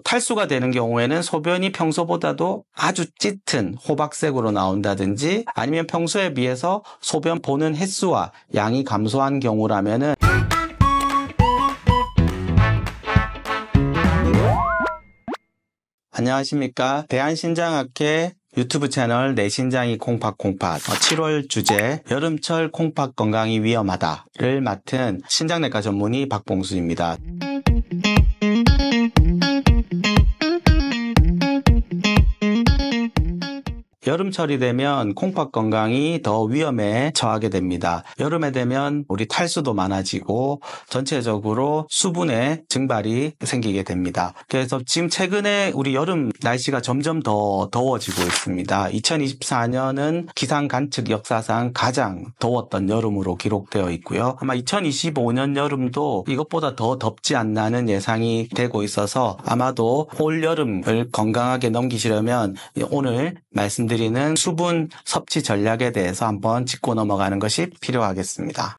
탈수가 되는 경우에는 소변이 평소보다도 아주 짙은 호박색으로 나온다든지 아니면 평소에 비해서 소변 보는 횟수와 양이 감소한 경우라면은 안녕하십니까. 대한신장학회 유튜브 채널 내 신장이 콩팥 7월 주제 여름철 콩팥 건강이 위험하다를 맡은 신장내과 전문의 박봉수입니다. 여름철이 되면 콩팥 건강이 더 위험에 처하게 됩니다. 여름에 되면 우리 탈수도 많아지고 전체적으로 수분의 증발이 생기게 됩니다. 그래서 지금 최근에 우리 여름 날씨가 점점 더 더워지고 있습니다. 2024년은 기상 관측 역사상 가장 더웠던 여름으로 기록되어 있고요. 아마 2025년 여름도 이것보다 더 덥지 않나는 예상이 되고 있어서 아마도 올 여름을 건강하게 넘기시려면 오늘 말씀드리는 수분 섭취 전략에 대해서 한번 짚고 넘어가는 것이 필요하겠습니다.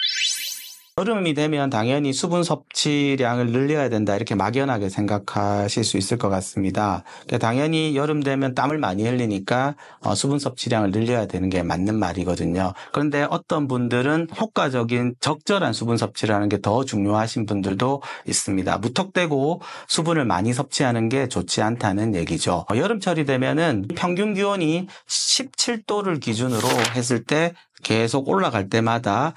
여름이 되면 당연히 수분 섭취량을 늘려야 된다 이렇게 막연하게 생각하실 수 있을 것 같습니다. 당연히 여름 되면 땀을 많이 흘리니까 수분 섭취량을 늘려야 되는 게 맞는 말이거든요. 그런데 어떤 분들은 효과적인 적절한 수분 섭취를 하는 게 더 중요하신 분들도 있습니다. 무턱대고 수분을 많이 섭취하는 게 좋지 않다는 얘기죠. 여름철이 되면은 평균 기온이 17도를 기준으로 했을 때 계속 올라갈 때마다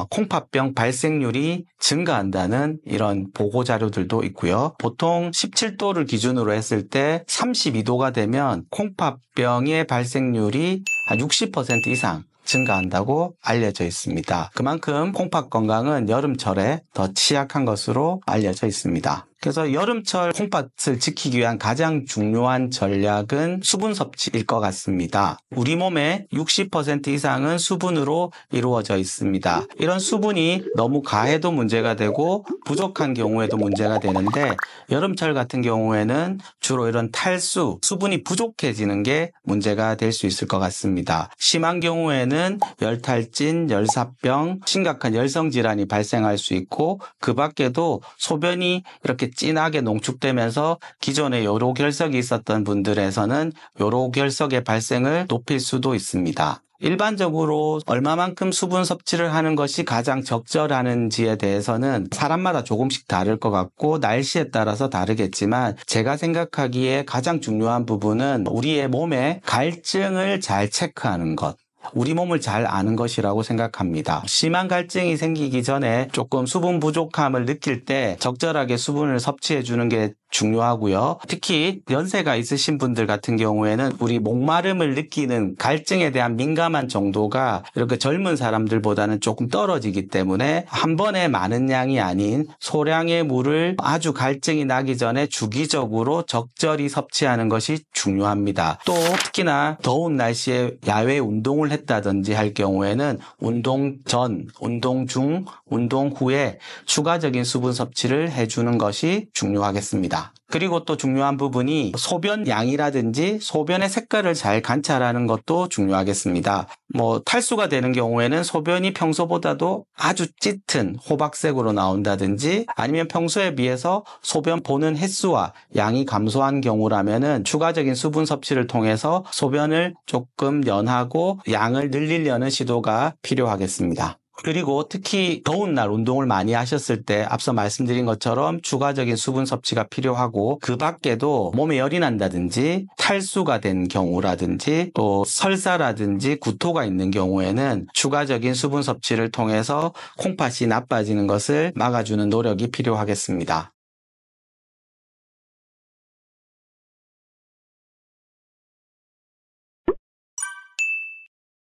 콩팥병 발생률이 증가한다는 이런 보고 자료들도 있고요. 보통 17도를 기준으로 했을 때 32도가 되면 콩팥병의 발생률이 한 60% 이상 증가한다고 알려져 있습니다. 그만큼 콩팥 건강은 여름철에 더 취약한 것으로 알려져 있습니다. 그래서 여름철 콩팥을 지키기 위한 가장 중요한 전략은 수분 섭취일 것 같습니다. 우리 몸의 60% 이상은 수분으로 이루어져 있습니다. 이런 수분이 너무 과해도 문제가 되고 부족한 경우에도 문제가 되는데 여름철 같은 경우에는 주로 이런 탈수, 수분이 부족해지는 게 문제가 될 수 있을 것 같습니다. 심한 경우에는 열탈진, 열사병, 심각한 열성질환이 발생할 수 있고 그 밖에도 소변이 이렇게 진하게 농축되면서 기존에 요로결석이 있었던 분들에서는 요로결석의 발생을 높일 수도 있습니다. 일반적으로 얼마만큼 수분 섭취를 하는 것이 가장 적절하는지에 대해서는 사람마다 조금씩 다를 것 같고 날씨에 따라서 다르겠지만 제가 생각하기에 가장 중요한 부분은 우리의 몸의 갈증을 잘 체크하는 것. 우리 몸을 잘 아는 것이라고 생각합니다. 심한 갈증이 생기기 전에 조금 수분 부족함을 느낄 때 적절하게 수분을 섭취해 주는 게 중요하고요. 특히 연세가 있으신 분들 같은 경우에는 우리 목마름을 느끼는 갈증에 대한 민감한 정도가 이렇게 젊은 사람들보다는 조금 떨어지기 때문에 한 번에 많은 양이 아닌 소량의 물을 아주 갈증이 나기 전에 주기적으로 적절히 섭취하는 것이 중요합니다. 또 특히나 더운 날씨에 야외 운동을 했다든지 할 경우에는 운동 전, 운동 중, 운동 후에 추가적인 수분 섭취를 해주는 것이 중요하겠습니다. 그리고 또 중요한 부분이 소변 양이라든지 소변의 색깔을 잘 관찰하는 것도 중요하겠습니다. 탈수가 되는 경우에는 소변이 평소보다도 아주 짙은 호박색으로 나온다든지 아니면 평소에 비해서 소변 보는 횟수와 양이 감소한 경우라면은 추가적인 수분 섭취를 통해서 소변을 조금 연하고 양을 늘리려는 시도가 필요하겠습니다. 그리고 특히 더운 날 운동을 많이 하셨을 때 앞서 말씀드린 것처럼 추가적인 수분 섭취가 필요하고 그 밖에도 몸에 열이 난다든지 탈수가 된 경우라든지 또 설사라든지 구토가 있는 경우에는 추가적인 수분 섭취를 통해서 콩팥이 나빠지는 것을 막아주는 노력이 필요하겠습니다.